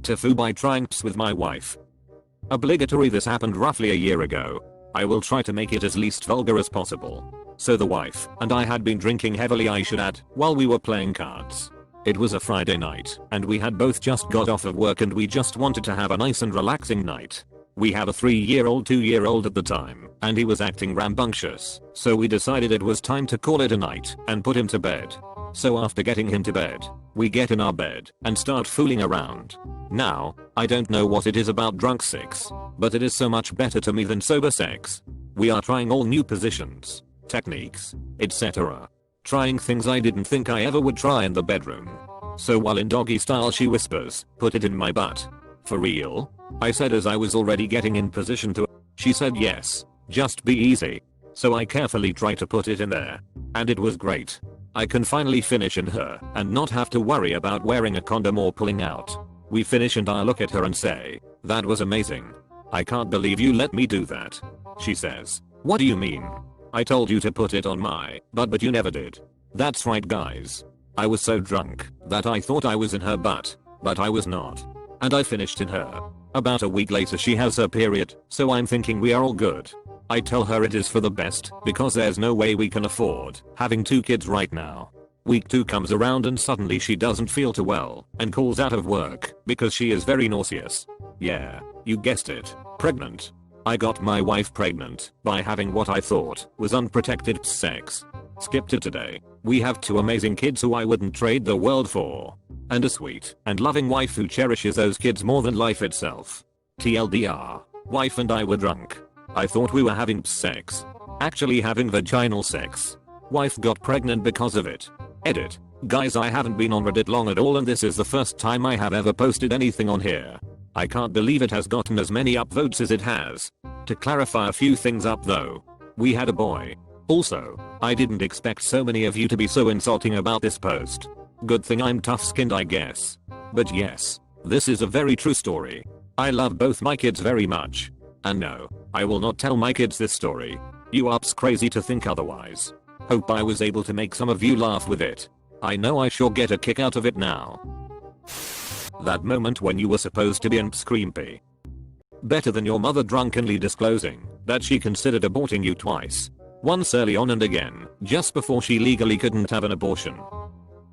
TIFU by trying ps with my wife. Obligatory. This happened roughly a year ago. I will try to make it as least vulgar as possible. So the wife and I had been drinking heavily, I should add, while we were playing cards. It was a Friday night and we had both just got off of work and we just wanted to have a nice and relaxing night. We had a 3-year-old, 2-year-old at the time, and he was acting rambunctious, so we decided it was time to call it a night and put him to bed. So after getting him to bed, we get in our bed and start fooling around. Now, I don't know what it is about drunk sex, but it is so much better to me than sober sex. We are trying all new positions, techniques, etc. Trying things I didn't think I ever would try in the bedroom. So while in doggy style she whispers, "Put it in my butt." "For real?" I said as I was already getting in position to. She said yes, just be easy. So I carefully try to put it in there. And it was great. I can finally finish in her and not have to worry about wearing a condom or pulling out. We finish and I look at her and say, "That was amazing. I can't believe you let me do that." She says, "What do you mean? I told you to put it on my butt but you never did." That's right guys. I was so drunk that I thought I was in her butt, but I was not. And I finished in her. About a week later she has her period, so I'm thinking we are all good. I tell her it is for the best because there's no way we can afford having 2 kids right now. Week 2 comes around and suddenly she doesn't feel too well and calls out of work because she is very nauseous. Yeah, you guessed it, pregnant. I got my wife pregnant by having what I thought was unprotected sex. Skip to today. We have 2 amazing kids who I wouldn't trade the world for. And a sweet and loving wife who cherishes those kids more than life itself. TLDR, wife and I were drunk. I thought we were having sex. Actually having vaginal sex. Wife got pregnant because of it. Edit. Guys, I haven't been on Reddit long at all and this is the first time I have ever posted anything on here. I can't believe it has gotten as many upvotes as it has. To clarify a few things up though. We had a boy. Also, I didn't expect so many of you to be so insulting about this post. Good thing I'm tough-skinned I guess. But yes, this is a very true story. I love both my kids very much. And no, I will not tell my kids this story. You ups crazy to think otherwise. Hope I was able to make some of you laugh with it. I know I sure get a kick out of it now. That moment when you were supposed to be an screampy. Better than your mother drunkenly disclosing that she considered aborting you twice. Once early on and again, just before she legally couldn't have an abortion.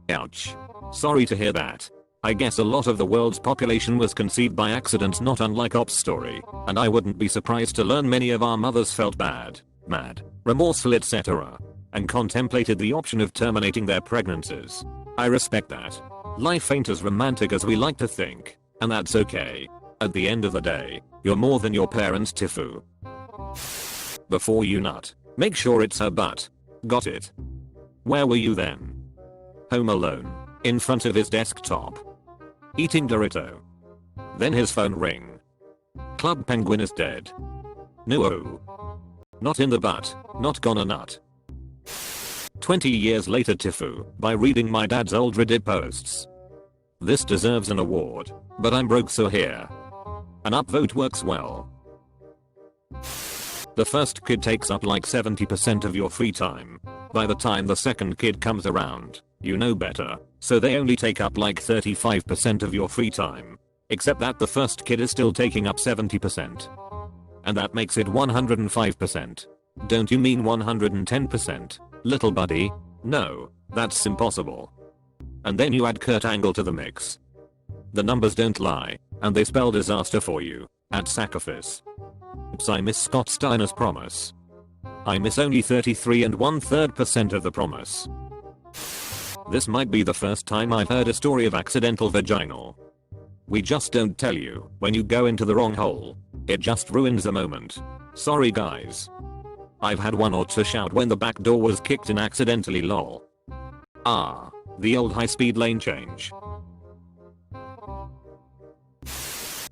Ouch. Sorry to hear that. I guess a lot of the world's population was conceived by accident, not unlike Op's story, and I wouldn't be surprised to learn many of our mothers felt bad, mad, remorseful etc. and contemplated the option of terminating their pregnancies. I respect that. Life ain't as romantic as we like to think, and that's okay. At the end of the day, you're more than your parents' TIFU. Before you nut, make sure it's her butt. Got it? Where were you then? Home alone, in front of his desktop. Eating Dorito. Then his phone ring. Club Penguin is dead. No. Not in the butt, not gonna nut. 20 years later TIFU, by reading my dad's old Reddit posts. This deserves an award, but I'm broke so here. An upvote works well. The first kid takes up like 70% of your free time. By the time the second kid comes around, you know better, so they only take up like 35% of your free time. Except that the first kid is still taking up 70%. And that makes it 105%. Don't you mean 110%, little buddy? No, that's impossible. And then you add Kurt Angle to the mix. The numbers don't lie, and they spell disaster for you, at sacrifice. Oops, I miss Scott Steiner's promise. I miss only 33 1/3% of the promise. This might be the first time I've heard a story of accidental vaginal. We just don't tell you when you go into the wrong hole. It just ruins the moment. Sorry guys. I've had one or two shout when the back door was kicked in accidentally lol. Ah, the old high-speed lane change.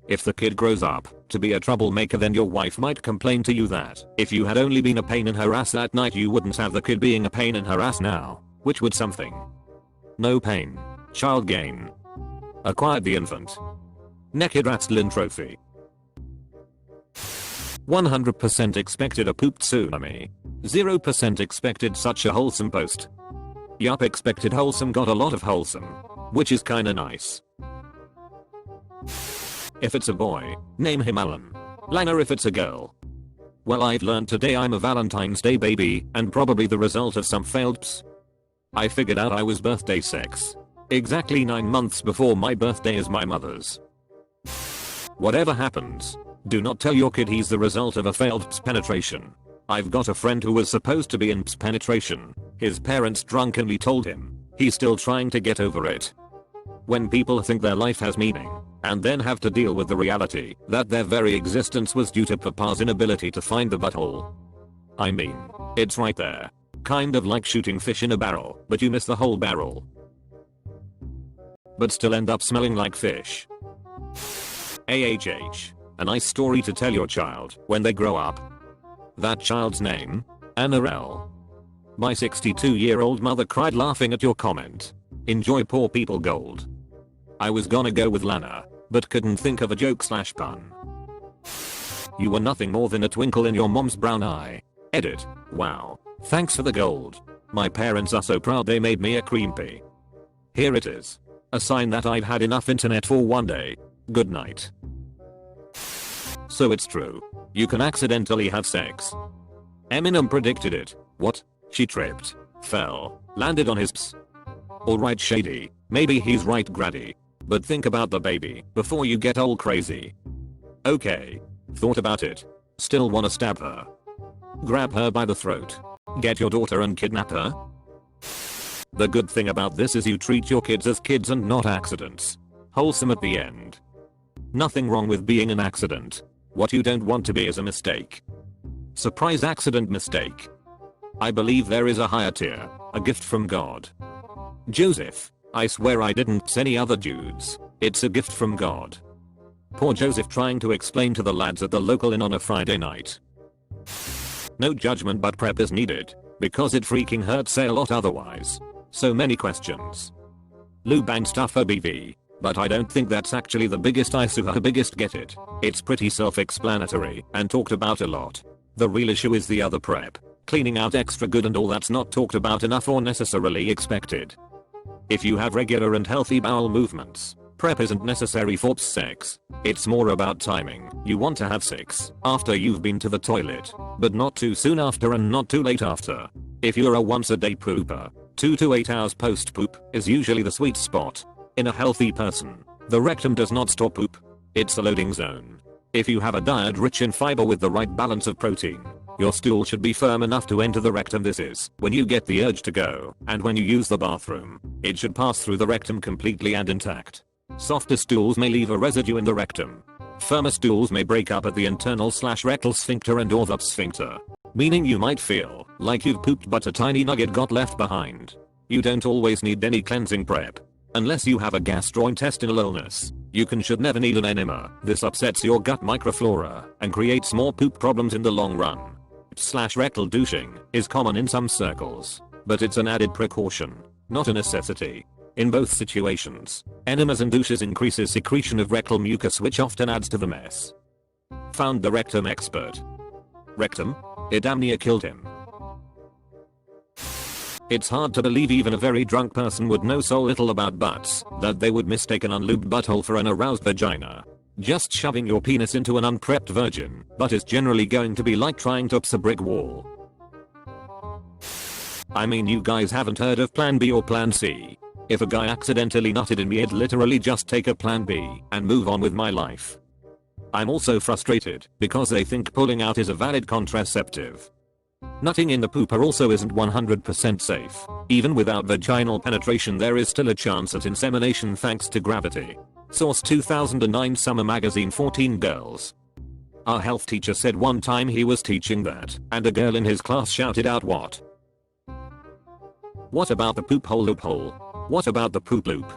If the kid grows up to be a troublemaker, then your wife might complain to you that if you had only been a pain in her ass that night, you wouldn't have the kid being a pain in her ass now. Which would something? No pain. Child gain. Acquired the infant. Naked wrestling trophy. 100% expected a pooped tsunami. 0% expected such a wholesome post. Yup, expected wholesome, got a lot of wholesome. Which is kinda nice. If it's a boy, name him Alan. Langer if it's a girl. Well, I've learned today I'm a Valentine's Day baby and probably the result of some failed ps. I figured out I was birthday 6. Exactly 9 months before my birthday is my mother's. Whatever happens, do not tell your kid he's the result of a failed ps penetration. I've got a friend who was supposed to be in ps penetration. His parents drunkenly told him. He's still trying to get over it. When people think their life has meaning, and then have to deal with the reality that their very existence was due to papa's inability to find the butthole. I mean, it's right there. Kind of like shooting fish in a barrel, but you miss the whole barrel. But still end up smelling like fish. AHH. A nice story to tell your child when they grow up. That child's name? Annarelle. My 62-year-old mother cried laughing at your comment. Enjoy poor people gold. I was gonna go with Lana, but couldn't think of a joke/pun. You were nothing more than a twinkle in your mom's brown eye. Edit. Wow. Thanks for the gold. My parents are so proud they made me a cream pea. Here it is. A sign that I've had enough internet for one day. Good night. So it's true. You can accidentally have sex. Eminem predicted it. What? She tripped, fell, landed on his ps. Alright shady, maybe he's right Grady. But think about the baby before you get all crazy. Okay. Thought about it. Still wanna stab her. Grab her by the throat. Get your daughter and kidnap her? The good thing about this is you treat your kids as kids and not accidents. Wholesome at the end. Nothing wrong with being an accident. What you don't want to be is a mistake. Surprise accident mistake. I believe there is a higher tier, a gift from God. Joseph, I swear I didn't see any other dudes. It's a gift from God. Poor Joseph trying to explain to the lads at the local inn on a Friday night. No judgment, but prep is needed, because it freaking hurts a lot otherwise. So many questions. Lube and stuff OBV, but I don't think that's actually the biggest issue or biggest get it. It's pretty self-explanatory and talked about a lot. The real issue is the other prep. Cleaning out extra good and all that's not talked about enough or necessarily expected. If you have regular and healthy bowel movements, prep isn't necessary for sex. It's more about timing. You want to have sex after you've been to the toilet, but not too soon after and not too late after. If you're a once a day pooper, 2 to 8 hours post poop is usually the sweet spot. In a healthy person, the rectum does not stop poop. It's a loading zone. If you have a diet rich in fiber with the right balance of protein, your stool should be firm enough to enter the rectum. This is when you get the urge to go, and when you use the bathroom, it should pass through the rectum completely and intact. Softer stools may leave a residue in the rectum. Firmer stools may break up at the internal/rectal sphincter and or the sphincter, meaning you might feel like you've pooped but a tiny nugget got left behind. You don't always need any cleansing prep. Unless you have a gastrointestinal illness, you should never need an enema. This upsets your gut microflora and creates more poop problems in the long run. /rectal douching is common in some circles, but it's an added precaution, not a necessity. In both situations, enemas and douches increases secretion of rectal mucus, which often adds to the mess. Found the rectum expert. Rectum? It damn near killed him. It's hard to believe even a very drunk person would know so little about butts that they would mistake an unlubed butthole for an aroused vagina. Just shoving your penis into an unprepped virgin butt is generally going to be like trying to ups a brick wall. I mean, you guys haven't heard of Plan B or Plan C. If a guy accidentally nutted in me, I'd literally just take a Plan B and move on with my life. I'm also frustrated because they think pulling out is a valid contraceptive. Nutting in the pooper also isn't 100% safe. Even without vaginal penetration, there is still a chance at insemination thanks to gravity. Source 2009 Summer Magazine. 14 girls. Our health teacher said one time he was teaching that, and a girl in his class shouted out, "What? What about the poop hole loophole? What about the poop loop?"